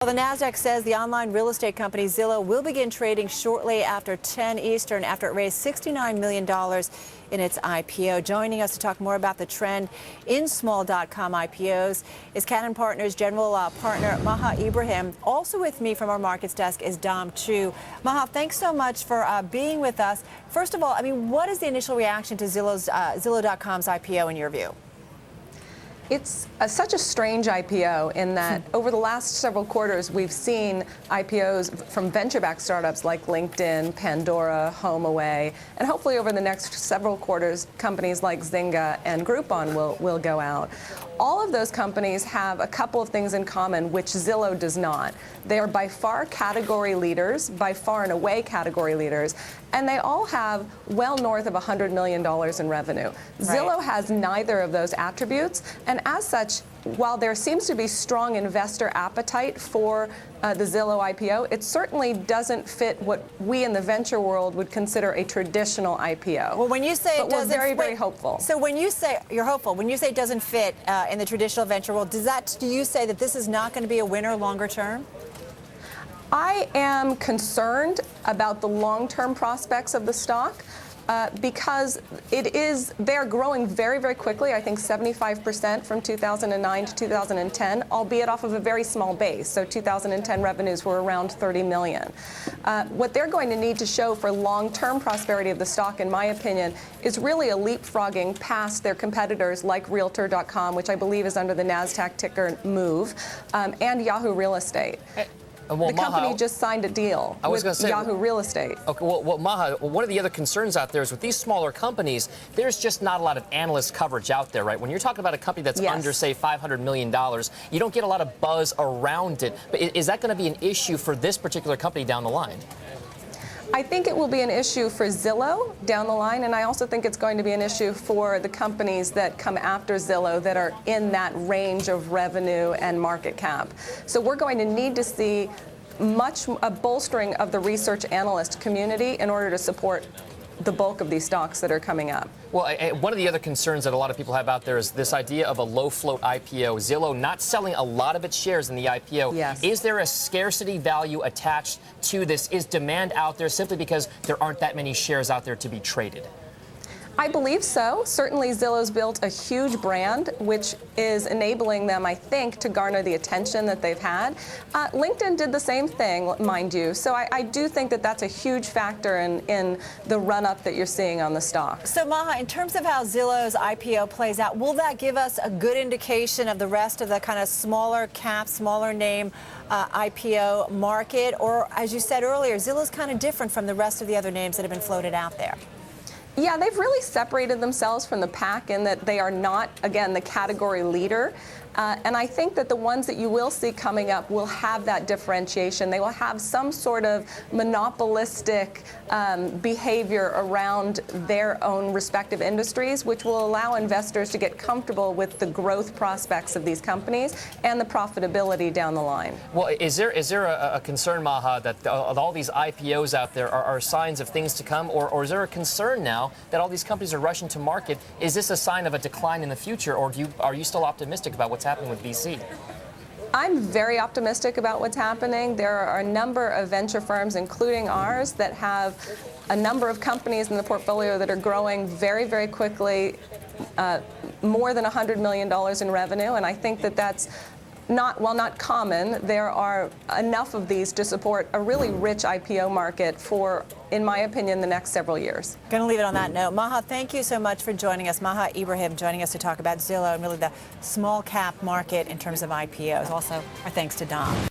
Well, the Nasdaq says the online real estate company Zillow will begin trading shortly after 10 Eastern after it raised $69 million in its IPO. Joining us to talk more about the trend in small.com IPOs is Canaan Partners General Partner Maha Ibrahim. Also with me from our markets desk is Dom Chu. Maha, thanks so much for being with us. First of all, what is the initial reaction to Zillow.com's IPO in your view? It's such a strange IPO in that over the last several quarters, we've seen IPOs from venture-backed startups like LinkedIn, Pandora, HomeAway, and hopefully over the next several quarters, companies like Zynga and Groupon will go out. All of those companies have a couple of things in common, which Zillow does not. They are by far category leaders, by far and away category leaders, and they all have well north of $100 million in revenue. Right. Zillow has neither of those attributes, and as such, while there seems to be strong investor appetite for the Zillow IPO, it certainly doesn't fit what we in the venture world would consider a traditional IPO. Well, when you say but we're very hopeful. So when you say you're hopeful, when you say it doesn't fit in the traditional venture world, do you say that this is not going to be a winner longer term? I am concerned about the long-term prospects of the stock. Because they're growing very, very quickly. I think 75% from 2009 to 2010, albeit off of a very small base. So 2010 revenues were around 30 million. What they're going to need to show for long-term prosperity of the stock, in my opinion, is really a leapfrogging past their competitors like Realtor.com, which I believe is under the NASDAQ ticker MOVE, and Yahoo Real Estate. Well, the company just signed a deal with Yahoo Real Estate. Okay, well, Maha, one of the other concerns out there is with these smaller companies, there's just not a lot of analyst coverage out there, right? When you're talking about a company that's under, say, $500 million, you don't get a lot of buzz around it. But is that going to be an issue for this particular company down the line? I think it will be an issue for Zillow down the line, and I also think it's going to be an issue for the companies that come after Zillow that are in that range of revenue and market cap. So we're going to need to see a bolstering of the research analyst community in order to support the bulk of these stocks that are coming up. Well, one of the other concerns that a lot of people have out there is this idea of a low float IPO. Zillow not selling a lot of its shares in the IPO. Yes. Is there a scarcity value attached to this? Is demand out there simply because there aren't that many shares out there to be traded? I believe so. Certainly Zillow's built a huge brand, which is enabling them, I think, to garner the attention that they've had. LinkedIn did the same thing, mind you. So I do think that that's a huge factor in the run-up that you're seeing on the stock. So, Maha, in terms of how Zillow's IPO plays out, will that give us a good indication of the rest of the kind of smaller cap, smaller name IPO market? Or, as you said earlier, Zillow's kind of different from the rest of the other names that have been floated out there. Yeah, they've really separated themselves from the pack in that they are not, again, the category leader. And I think that the ones that you will see coming up will have that differentiation. They will have some sort of monopolistic behavior around their own respective industries, which will allow investors to get comfortable with the growth prospects of these companies and the profitability down the line. Well, is there a concern, Maha, that all these IPOs out there are signs of things to come? Or is there a concern now that all these companies are rushing to market? Is this a sign of a decline in the future, or are you still optimistic about what's happening with VC? I'm very optimistic about what's happening. There are a number of venture firms, including ours, that have a number of companies in the portfolio that are growing very, very quickly, more than $100 million in revenue, and I think that that's while not common, there are enough of these to support a really rich IPO market for, in my opinion, the next several years. Going to leave it on that note. Maha, thank you so much for joining us. Maha Ibrahim joining us to talk about Zillow and really the small cap market in terms of IPOs. Also, our thanks to Dom.